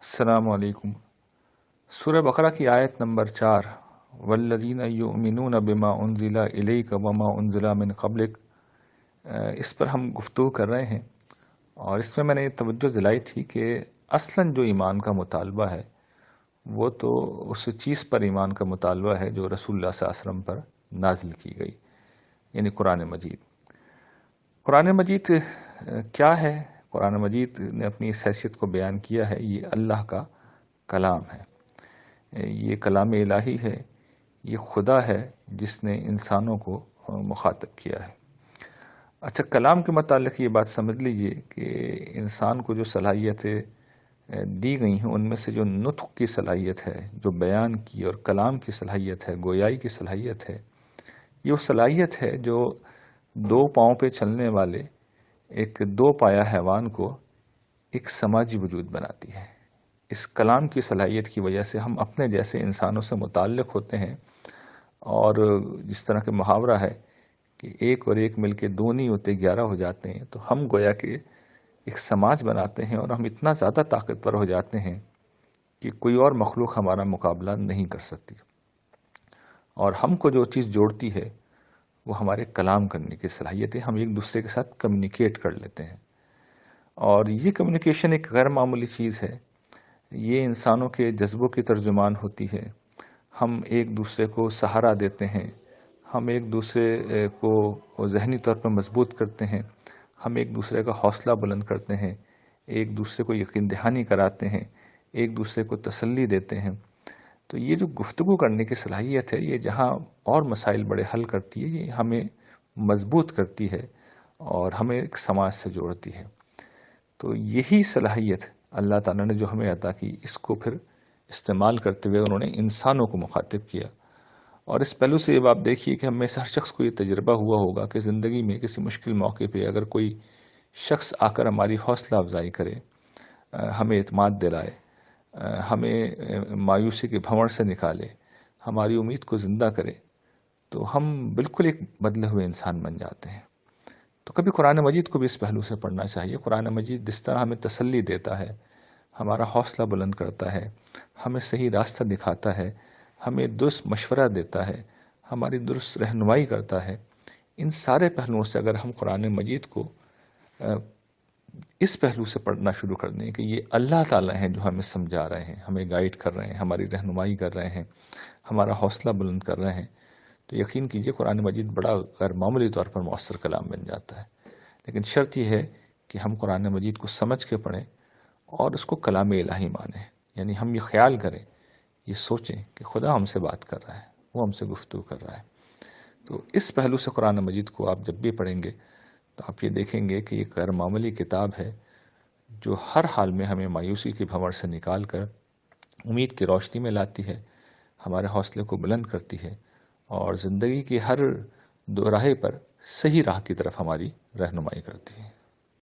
السلام علیکم۔ سورہ بقرہ کی آیت نمبر 4، والذین یؤمنون بما انزل الیک وما انزل من قبلک، اس پر ہم گفتگو کر رہے ہیں، اور اس میں میں نے یہ توجہ دلائی تھی کہ اصلاً جو ایمان کا مطالبہ ہے وہ تو اس چیز پر ایمان کا مطالبہ ہے جو رسول اللہ صلی اللہ علیہ وسلم پر نازل کی گئی، یعنی قرآن مجید۔ قرآن مجید کیا ہے؟ قرآن مجید نے اپنی اس حیثیت کو بیان کیا ہے، یہ اللہ کا کلام ہے، یہ کلام الہی ہے، یہ خدا ہے جس نے انسانوں کو مخاطب کیا ہے۔ اچھا، کلام کے متعلق یہ بات سمجھ لیجئے کہ انسان کو جو صلاحیتیں دی گئی ہیں ان میں سے جو نطق کی صلاحیت ہے، جو بیان کی اور کلام کی صلاحیت ہے، گویائی کی صلاحیت ہے، یہ وہ صلاحیت ہے جو دو پاؤں پہ چلنے والے ایک دو پایا حیوان کو ایک سماجی وجود بناتی ہے۔ اس کلام کی صلاحیت کی وجہ سے ہم اپنے جیسے انسانوں سے متعلق ہوتے ہیں، اور جس طرح کے محاورہ ہے کہ ایک اور ایک مل کے دو نہیں ہوتے 11 ہو جاتے ہیں، تو ہم گویا کہ ایک سماج بناتے ہیں، اور ہم اتنا زیادہ طاقتور ہو جاتے ہیں کہ کوئی اور مخلوق ہمارا مقابلہ نہیں کر سکتی، اور ہم کو جو چیز جوڑتی ہے وہ ہمارے کلام کرنے کی صلاحیت ہے۔ ہم ایک دوسرے کے ساتھ کمیونیکیٹ کر لیتے ہیں، اور یہ کمیونیکیشن ایک غیر معمولی چیز ہے، یہ انسانوں کے جذبوں کی ترجمان ہوتی ہے۔ ہم ایک دوسرے کو سہارا دیتے ہیں، ہم ایک دوسرے کو ذہنی طور پر مضبوط کرتے ہیں، ہم ایک دوسرے کا حوصلہ بلند کرتے ہیں، ایک دوسرے کو یقین دہانی کراتے ہیں، ایک دوسرے کو تسلی دیتے ہیں۔ تو یہ جو گفتگو کرنے کی صلاحیت ہے، یہ جہاں اور مسائل بڑے حل کرتی ہے، یہ ہمیں مضبوط کرتی ہے اور ہمیں ایک سماج سے جوڑتی ہے۔ تو یہی صلاحیت اللہ تعالیٰ نے جو ہمیں عطا کی، اس کو پھر استعمال کرتے ہوئے انہوں نے انسانوں کو مخاطب کیا۔ اور اس پہلو سے یہ آپ دیکھیے کہ ہم میں سے ہر شخص کو یہ تجربہ ہوا ہوگا کہ زندگی میں کسی مشکل موقع پہ اگر کوئی شخص آ کر ہماری حوصلہ افزائی کرے، ہمیں اعتماد دلائے، ہمیں مایوسی کے بھنور سے نکالے، ہماری امید کو زندہ کرے، تو ہم بالکل ایک بدلے ہوئے انسان بن جاتے ہیں۔ تو کبھی قرآن مجید کو بھی اس پہلو سے پڑھنا چاہیے۔ قرآن مجید جس طرح ہمیں تسلی دیتا ہے، ہمارا حوصلہ بلند کرتا ہے، ہمیں صحیح راستہ دکھاتا ہے، ہمیں درست مشورہ دیتا ہے، ہماری درست رہنمائی کرتا ہے، ان سارے پہلوؤں سے اگر ہم قرآن مجید کو اس پہلو سے پڑھنا شروع کر دیں کہ یہ اللہ تعالیٰ ہیں جو ہمیں سمجھا رہے ہیں، ہمیں گائیڈ کر رہے ہیں، ہماری رہنمائی کر رہے ہیں، ہمارا حوصلہ بلند کر رہے ہیں، تو یقین کیجئے قرآن مجید بڑا غیر معمولی طور پر مؤثر کلام بن جاتا ہے۔ لیکن شرط یہ ہے کہ ہم قرآن مجید کو سمجھ کے پڑھیں اور اس کو کلام الہی مانیں، یعنی ہم یہ خیال کریں، یہ سوچیں کہ خدا ہم سے بات کر رہا ہے، وہ ہم سے گفتگو کر رہا ہے۔ تو اس پہلو سے قرآن مجید کو آپ جب بھی پڑھیں گے تو آپ یہ دیکھیں گے کہ یہ غیر معمولی کتاب ہے جو ہر حال میں ہمیں مایوسی کی بھنور سے نکال کر امید کی روشنی میں لاتی ہے، ہمارے حوصلے کو بلند کرتی ہے، اور زندگی کی ہر دو راہے پر صحیح راہ کی طرف ہماری رہنمائی کرتی ہے۔